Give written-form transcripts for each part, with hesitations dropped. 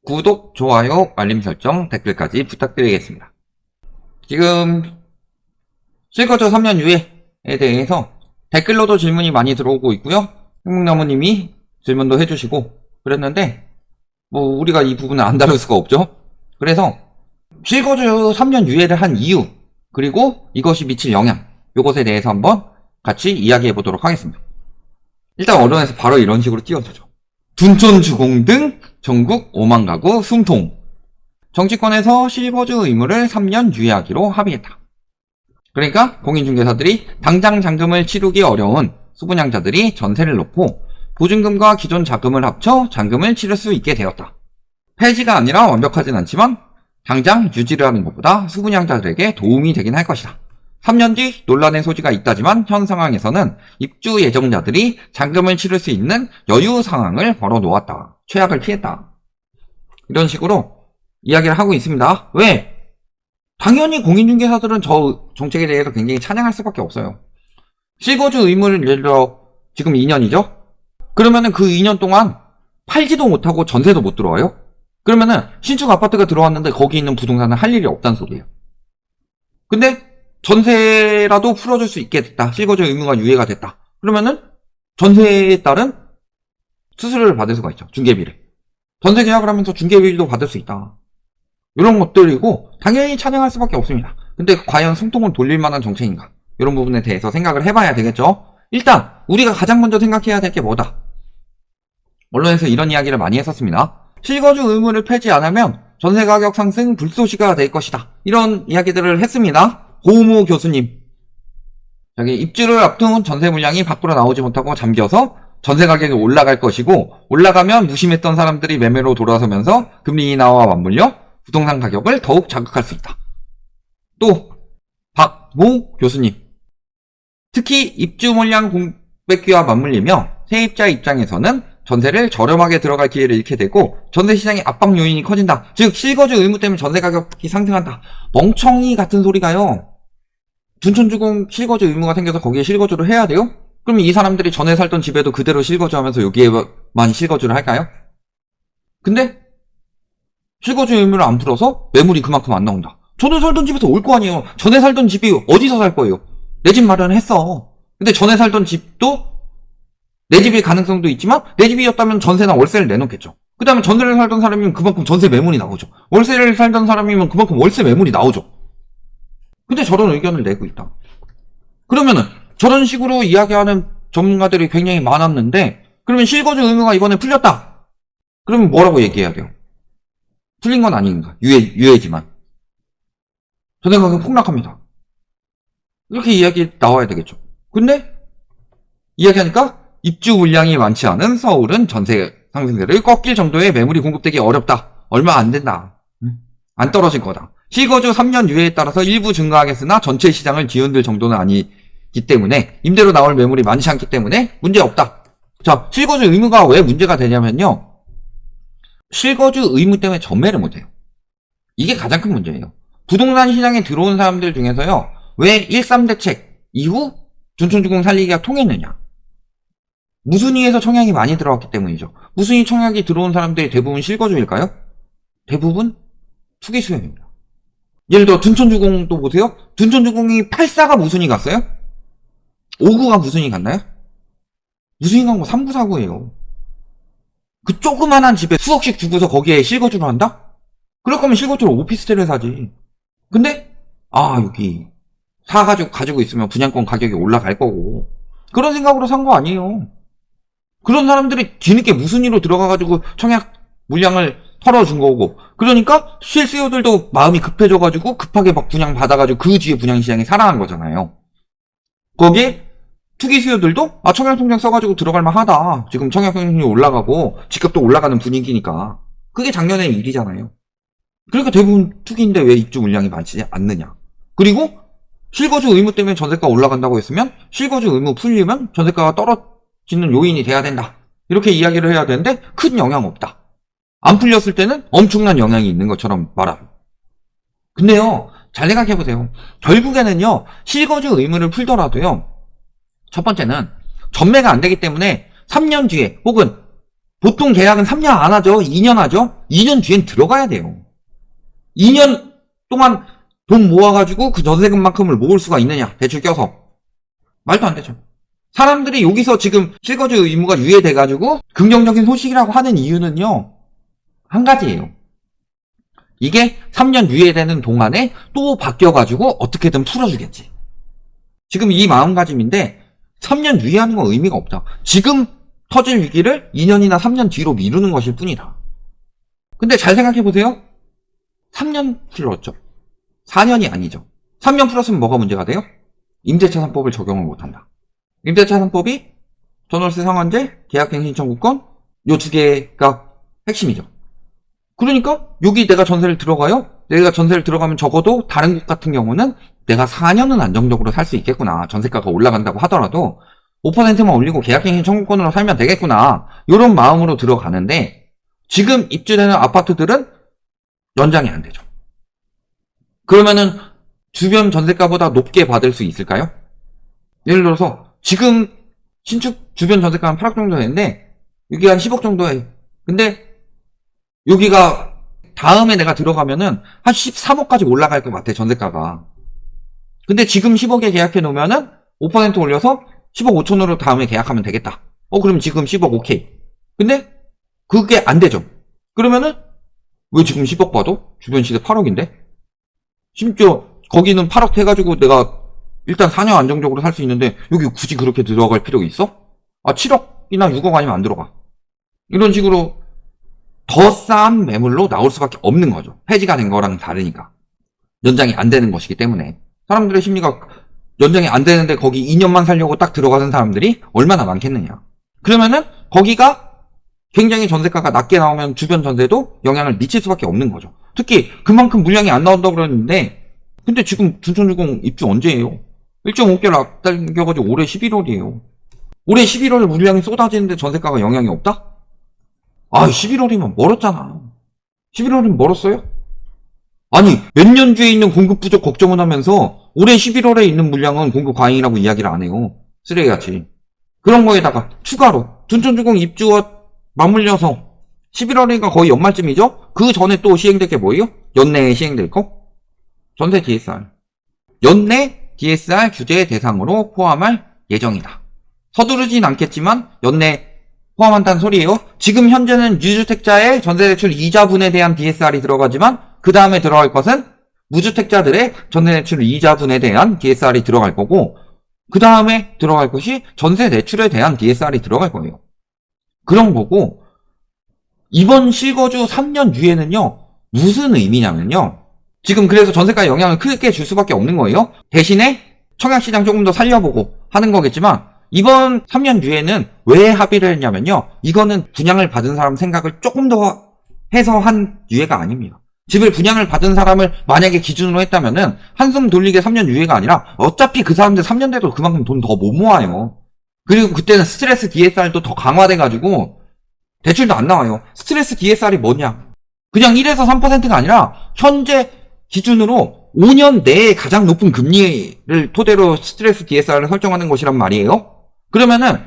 구독, 좋아요, 알림 설정, 댓글까지 부탁드리겠습니다. 지금 실거주 3년 유예에 대해서 댓글로도 질문이 많이 들어오고 있고요. 행복나무님이 질문도 해주시고 그랬는데 우리가 이 부분은 안 다룰 수가 없죠. 그래서 실거주 3년 유예를 한 이유, 그리고 이것이 미칠 영향, 요것에 대해서 한번 같이 이야기해 보도록 하겠습니다. 일단 언론에서 바로 이런 식으로 띄워주죠. 둔촌주공 등 전국 5만 가구 숨통. 정치권에서 실거주 의무를 3년 유예하기로 합의했다. 그러니까 공인중개사들이 당장 잔금을 치르기 어려운 수분양자들이 전세를 놓고 보증금과 기존 자금을 합쳐 잔금을 치를 수 있게 되었다. 폐지가 아니라 완벽하진 않지만 당장 유지를 하는 것보다 수분양자들에게 도움이 되긴 할 것이다. 3년 뒤 논란의 소지가 있다지만 현 상황에서는 입주 예정자들이 잔금을 치를 수 있는 여유 상황을 벌어놓았다. 최악을 피했다. 이런 식으로 이야기를 하고 있습니다. 왜? 당연히 공인중개사들은 저 정책에 대해서 굉장히 찬양할 수밖에 없어요. 실거주 의무를 예를 들어 지금 2년이죠? 그러면은 그 2년 동안 팔지도 못하고 전세도 못 들어와요? 그러면은 신축 아파트가 들어왔는데 거기 있는 부동산은 할 일이 없다는 소리예요. 근데 전세라도 풀어줄 수 있게 됐다. 실거주 의무가 유예가 됐다. 그러면은 전세에 따른 수수료를 받을 수가 있죠. 중개비를. 전세 계약을 하면서 중개비도 받을 수 있다. 이런 것들이고 당연히 찬양할 수밖에 없습니다. 근데 과연 숨통을 돌릴 만한 정책인가? 이런 부분에 대해서 생각을 해봐야 되겠죠. 일단 우리가 가장 먼저 생각해야 될 게 뭐다? 언론에서 이런 이야기를 많이 했었습니다. 실거주 의무를 폐지 안 하면 전세 가격 상승 불쏘시가 될 것이다. 이런 이야기들을 했습니다. 고무 교수님. 여기 입주를 앞둔 전세 물량이 밖으로 나오지 못하고 잠겨서 전세 가격이 올라갈 것이고, 올라가면 무심했던 사람들이 매매로 돌아서면서 금리 인하와 맞물려 부동산 가격을 더욱 자극할 수 있다. 또 박모 교수님. 특히 입주 물량 공백기와 맞물리며 세입자 입장에서는 전세를 저렴하게 들어갈 기회를 잃게 되고 전세 시장의 압박 요인이 커진다. 즉 실거주 의무 때문에 전세 가격이 상승한다. 멍청이 같은 소리가요. 둔촌주공 실거주 의무가 생겨서 거기에 실거주를 해야 돼요? 그럼 이 사람들이 전에 살던 집에도 그대로 실거주하면서 여기에만 실거주를 할까요? 근데 실거주 의무를 안 풀어서 매물이 그만큼 안 나온다. 전에 살던 집에서 올 거 아니에요. 전에 살던 집이 어디서 살 거예요? 내 집 마련을 했어. 근데 전에 살던 집도 내 집일 가능성도 있지만 내 집이었다면 전세나 월세를 내놓겠죠. 그 다음에 전세를 살던 사람이면 그만큼 전세 매물이 나오죠. 월세를 살던 사람이면 그만큼 월세 매물이 나오죠. 근데 저런 의견을 내고 있다. 그러면은 저런 식으로 이야기하는 전문가들이 굉장히 많았는데, 그러면 실거주 의무가 이번에 풀렸다. 그러면 뭐라고 얘기해야 돼요? 풀린 건 아닌가? 유예지만. 전세 가격 폭락합니다. 이렇게 이야기 나와야 되겠죠. 근데 이야기하니까 입주 물량이 많지 않은 서울은 전세 상승세를 꺾일 정도의 매물이 공급되기 어렵다. 얼마 안 된다. 안 떨어질 거다. 실거주 3년 유예에 따라서 일부 증가하겠으나 전체 시장을 뒤흔들 정도는 아니기 때문에 임대로 나올 매물이 많지 않기 때문에 문제 없다. 자, 실거주 의무가 왜 문제가 되냐면요. 실거주 의무 때문에 전매를 못해요. 이게 가장 큰 문제예요. 부동산 시장에 들어온 사람들 중에서요. 왜 13대책 이후 둔촌주공 살리기가 통했느냐. 무순위에서 청약이 많이 들어왔기 때문이죠. 무순위 청약이 들어온 사람들이 대부분 실거주일까요? 대부분 투기 수요입니다. 예를 들어 둔촌주공도 보세요. 둔촌주공이 84가 무순위 갔어요? 59가 무순위 갔나요? 무순위 간 거 3구 4구예요. 그 조그만한 집에 수억씩 주고서 거기에 실거주를 한다? 그럴 거면 실거주로 오피스텔을 사지. 근데 여기 사가지고 가지고 있으면 분양권 가격이 올라갈 거고, 그런 생각으로 산 거 아니에요. 그런 사람들이 뒤늦게 무순위로 들어가가지고 청약 물량을 털어준 거고, 그러니까 실수요들도 마음이 급해져가지고 급하게 막 분양 받아가지고 그 뒤에 분양시장이 살아난 거잖아요. 거기에 투기 수요들도 청약통장 써가지고 들어갈 만하다. 지금 청약통장이 올라가고 집값도 올라가는 분위기니까. 그게 작년의 일이잖아요. 그러니까 대부분 투기인데 왜 입주 물량이 많지 않느냐. 그리고 실거주 의무 때문에 전세가 올라간다고 했으면 실거주 의무 풀리면 전세가가 떨어지는 요인이 돼야 된다. 이렇게 이야기를 해야 되는데 큰 영향 없다. 안 풀렸을 때는 엄청난 영향이 있는 것처럼 말합니다. 근데요, 잘 생각해보세요. 결국에는요, 실거주 의무를 풀더라도요, 첫 번째는 전매가 안 되기 때문에 3년 뒤에 혹은 보통 계약은 3년 안 하죠. 2년 하죠. 2년 뒤엔 들어가야 돼요. 2년 동안 돈 모아가지고 그 전세금만큼을 모을 수가 있느냐, 대출 껴서. 말도 안 되죠. 사람들이 여기서 지금 실거주 의무가 유예돼가지고 긍정적인 소식이라고 하는 이유는요, 한 가지예요. 이게 3년 유예되는 동안에 또 바뀌어가지고 어떻게든 풀어주겠지. 지금 이 마음가짐인데 3년 유예하는 건 의미가 없다. 지금 터질 위기를 2년이나 3년 뒤로 미루는 것일 뿐이다. 근데 잘 생각해보세요. 3년 풀었죠. 4년이 아니죠. 3년 풀었으면 뭐가 문제가 돼요? 임대차 3법을 적용을 못한다. 임대차 3법이 전월세 상환제, 계약갱신 청구권, 요 두 개가 핵심이죠. 그러니까 여기 내가 전세를 들어가요? 내가 전세를 들어가면 적어도 다른 곳 같은 경우는 내가 4년은 안정적으로 살 수 있겠구나. 전세가가 올라간다고 하더라도 5%만 올리고 계약갱신 청구권으로 살면 되겠구나. 이런 마음으로 들어가는데 지금 입주되는 아파트들은 연장이 안 되죠. 그러면은 주변 전세가보다 높게 받을 수 있을까요? 예를 들어서 지금 신축 주변 전세가 한 8억 정도 되는데 여기 한 10억 정도에, 근데 여기가 다음에 내가 들어가면은 한 13억까지 올라갈 것 같아, 전세가가. 근데 지금 10억에 계약해 놓으면은 5% 올려서 10억 5천으로 다음에 계약하면 되겠다. 그럼 지금 10억 오케이. 근데 그게 안 되죠. 그러면은 왜 지금 10억 봐도 주변 시세 8억인데? 심지어 거기는 8억 해가지고 내가 일단 4년 안정적으로 살 수 있는데 여기 굳이 그렇게 들어갈 필요가 있어? 7억이나 6억 아니면 안 들어가. 이런 식으로 더 싼 매물로 나올 수밖에 없는 거죠. 폐지가 된 거랑 다르니까. 연장이 안 되는 것이기 때문에. 사람들의 심리가 연장이 안 되는데 거기 2년만 살려고 딱 들어가는 사람들이 얼마나 많겠느냐. 그러면은 거기가 굉장히 전세가가 낮게 나오면 주변 전세도 영향을 미칠 수밖에 없는 거죠. 특히 그만큼 물량이 안 나온다고 그러는데 근데 지금 둔촌주공 입주 언제예요? 1.5개월 앞당겨가지고 올해 11월이에요. 올해 11월에 물량이 쏟아지는데 전세가가 영향이 없다? 11월이면 멀었잖아. 11월이면 멀었어요? 아니, 몇 년 뒤에 있는 공급 부족 걱정을 하면서 올해 11월에 있는 물량은 공급 과잉이라고 이야기를 안 해요. 쓰레기같이. 그런 거에다가 추가로 둔촌주공 입주와 맞물려서 11월이니까 거의 연말쯤이죠? 그 전에 또 시행될 게 뭐예요? 연내에 시행될 거? 전세 DSR. 연내 DSR 규제 대상으로 포함할 예정이다. 서두르진 않겠지만 연내 포함한다는 소리예요. 지금 현재는 유주택자의 전세대출 이자분에 대한 DSR이 들어가지만 그 다음에 들어갈 것은 무주택자들의 전세대출 이자분에 대한 DSR이 들어갈 거고 그 다음에 들어갈 것이 전세대출에 대한 DSR이 들어갈 거예요. 그런 거고 이번 실거주 3년 유예는요. 무슨 의미냐면요. 지금 그래서 전세가에 영향을 크게 줄 수밖에 없는 거예요. 대신에 청약시장 조금 더 살려보고 하는 거겠지만 이번 3년 유예는 왜 합의를 했냐면요. 이거는 분양을 받은 사람 생각을 조금 더 해서 한 유예가 아닙니다. 집을 분양을 받은 사람을 만약에 기준으로 했다면은 한숨 돌리게 3년 유예가 아니라 어차피 그 사람들 3년 돼도 그만큼 돈 더 못 모아요. 그리고 그때는 스트레스 DSR도 더 강화돼가지고 대출도 안 나와요. 스트레스 DSR이 뭐냐? 그냥 1에서 3%가 아니라 현재 기준으로 5년 내에 가장 높은 금리를 토대로 스트레스 DSR을 설정하는 것이란 말이에요. 그러면은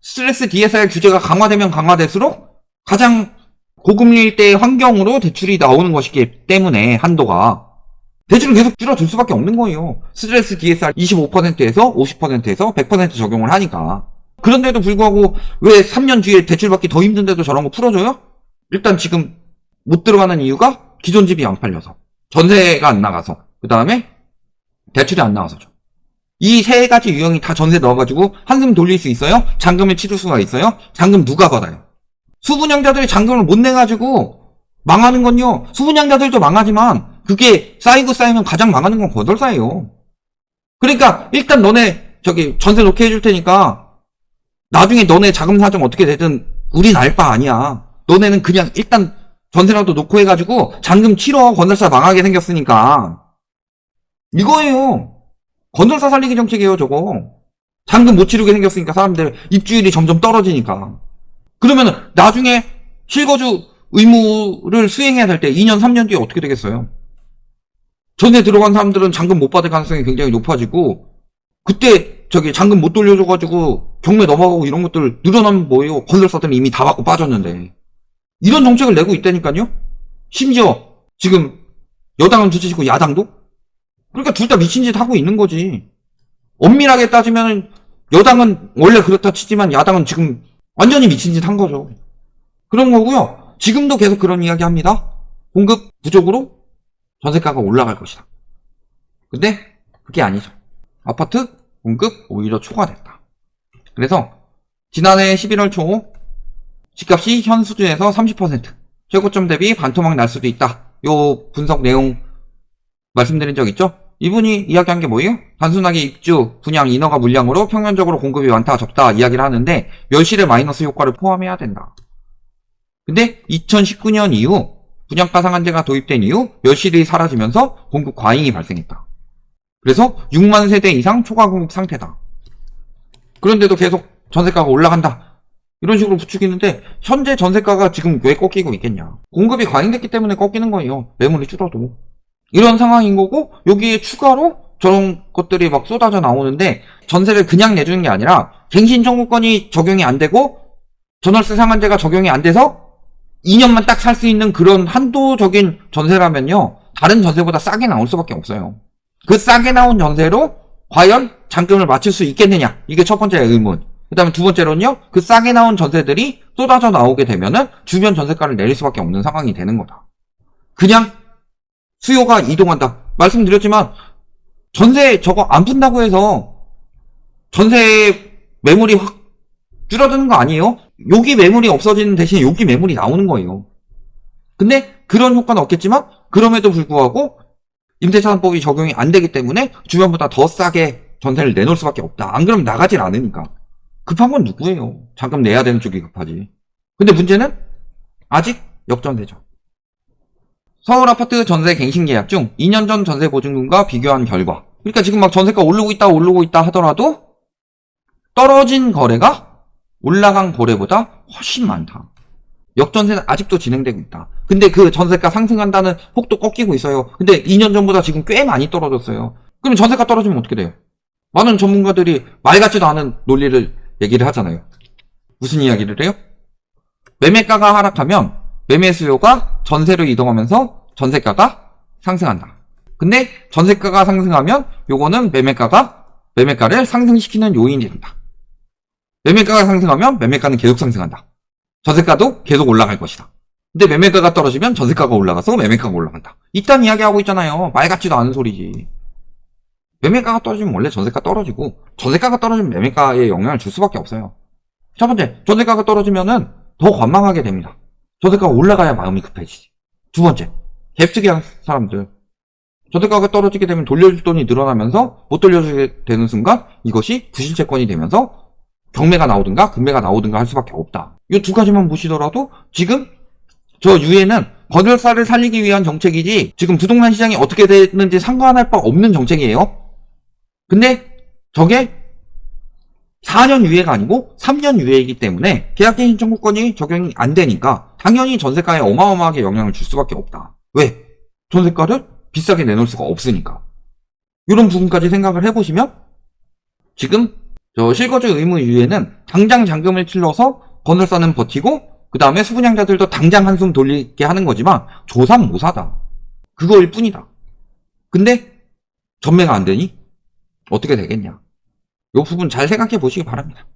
스트레스 DSR 규제가 강화되면 강화될수록 가장 고금리일 때의 환경으로 대출이 나오는 것이기 때문에 한도가 대출은 계속 줄어들 수밖에 없는 거예요. 스트레스 DSR 25%에서 50%에서 100% 적용을 하니까. 그런데도 불구하고 왜 3년 뒤에 대출받기 더 힘든데도 저런 거 풀어줘요? 일단 지금 못 들어가는 이유가 기존 집이 안 팔려서, 전세가 안 나가서, 그 다음에 대출이 안 나와서죠. 이 세 가지 유형이 다 전세 넣어가지고 한숨 돌릴 수 있어요? 잔금을 치를 수가 있어요? 잔금 누가 받아요? 수분양자들이 잔금을 못 내가지고 망하는 건요. 수분양자들도 망하지만 그게 쌓이고 쌓이면 가장 망하는 건 건설사예요. 그러니까 일단 너네 전세 놓게 해줄 테니까 나중에 너네 자금 사정 어떻게 되든 우린 알 바 아니야. 너네는 그냥 일단 전세라도 놓고 해가지고 잔금 치러. 건설사 망하게 생겼으니까. 이거예요. 건설사 살리기 정책이에요, 저거. 잔금 못 치르게 생겼으니까 사람들 입주율이 점점 떨어지니까. 그러면은 나중에 실거주 의무를 수행해야 될 때 2년, 3년 뒤에 어떻게 되겠어요? 전세 들어간 사람들은 잔금 못 받을 가능성이 굉장히 높아지고 그때 저기 잔금 못 돌려줘가지고 경매 넘어가고 이런 것들 늘어나면 뭐예요? 건설사들은 이미 다 받고 빠졌는데. 이런 정책을 내고 있다니까요? 심지어 지금 여당은 둘째치고 야당도? 그러니까 둘 다 미친 짓 하고 있는 거지. 엄밀하게 따지면 여당은 원래 그렇다 치지만 야당은 지금 완전히 미친 짓 한 거죠. 그런 거고요. 지금도 계속 그런 이야기 합니다. 공급 부족으로 전세가가 올라갈 것이다. 근데 그게 아니죠. 아파트 공급 오히려 초과됐다. 그래서 지난해 11월 초 집값이 현 수준에서 30% 최고점 대비 반토막 날 수도 있다. 요 분석 내용 말씀드린 적 있죠? 이분이 이야기한 게 뭐예요? 단순하게 입주, 분양, 인허가 물량으로 평균적으로 공급이 많다, 적다 이야기를 하는데 멸실의 마이너스 효과를 포함해야 된다. 근데 2019년 이후 분양가 상한제가 도입된 이후 멸실이 사라지면서 공급 과잉이 발생했다. 그래서 6만 세대 이상 초과 공급 상태다. 그런데도 계속 전세가가 올라간다. 이런 식으로 부추기는데 현재 전세가가 지금 왜 꺾이고 있겠냐. 공급이 과잉됐기 때문에 꺾이는 거예요. 매물이 줄어도. 이런 상황인 거고 여기에 추가로 저런 것들이 막 쏟아져 나오는데 전세를 그냥 내주는 게 아니라 갱신 청구권이 적용이 안 되고 전월세 상한제가 적용이 안 돼서 2년만 딱 살 수 있는 그런 한도적인 전세라면요. 다른 전세보다 싸게 나올 수밖에 없어요. 그 싸게 나온 전세로 과연 잔금을 맞출 수 있겠느냐. 이게 첫 번째 의문. 그 다음에 두 번째로는요. 그 싸게 나온 전세들이 쏟아져 나오게 되면은 주변 전세가를 내릴 수밖에 없는 상황이 되는 거다. 그냥 수요가 이동한다. 말씀드렸지만 전세 저거 안 푼다고 해서 전세 매물이 확 줄어드는 거 아니에요? 여기 매물이 없어지는 대신 여기 매물이 나오는 거예요. 근데 그런 효과는 없겠지만 그럼에도 불구하고 임대차산법이 적용이 안 되기 때문에 주변보다 더 싸게 전세를 내놓을 수밖에 없다. 안 그러면 나가질 않으니까. 급한 건 누구예요? 잔금 내야 되는 쪽이 급하지. 근데 문제는 아직 역전되죠. 서울 아파트 전세 갱신 계약 중 2년 전 전세 보증금과 비교한 결과. 그러니까 지금 막 전세가 오르고 있다 하더라도 떨어진 거래가 올라간 거래보다 훨씬 많다. 역전세는 아직도 진행되고 있다. 근데 그 전세가 상승한다는 폭도 꺾이고 있어요. 근데 2년 전보다 지금 꽤 많이 떨어졌어요. 그럼 전세가 떨어지면 어떻게 돼요? 많은 전문가들이 말 같지도 않은 논리를 얘기를 하잖아요. 무슨 이야기를 해요? 매매가가 하락하면 매매 수요가 전세로 이동하면서 전세가가 상승한다. 근데 전세가가 상승하면 요거는 매매가를 상승시키는 요인이 된다. 매매가가 상승하면 매매가는 계속 상승한다. 전세가도 계속 올라갈 것이다. 근데 매매가가 떨어지면 전세가가 올라가서 매매가가 올라간다. 이딴 이야기하고 있잖아요. 말 같지도 않은 소리지. 매매가가 떨어지면 원래 전세가 떨어지고 전세가가 떨어지면 매매가에 영향을 줄 수밖에 없어요. 첫 번째, 전세가가 떨어지면은 더 관망하게 됩니다. 전세가가 올라가야 마음이 급해지지. 두 번째, 갭투기 한 사람들. 전세가가 떨어지게 되면 돌려줄 돈이 늘어나면서 못 돌려주게 되는 순간 이것이 부실채권이 되면서 경매가 나오든가 금매가 나오든가 할 수밖에 없다. 이 두 가지만 보시더라도 지금 저 유예는 건설사를 살리기 위한 정책이지 지금 부동산 시장이 어떻게 되는지 상관할 바 없는 정책이에요. 근데 저게 4년 유예가 아니고 3년 유예이기 때문에 계약갱신 청구권이 적용이 안 되니까 당연히 전세가에 어마어마하게 영향을 줄 수밖에 없다. 왜? 전세가를 비싸게 내놓을 수가 없으니까. 이런 부분까지 생각을 해보시면 지금 저 실거주 의무 유예는 당장 잔금을 치러서 건설사는 버티고 그 다음에 수분양자들도 당장 한숨 돌리게 하는 거지만 조삼모사다. 그거일 뿐이다. 근데 전매가 안 되니 어떻게 되겠냐. 이 부분 잘 생각해 보시기 바랍니다.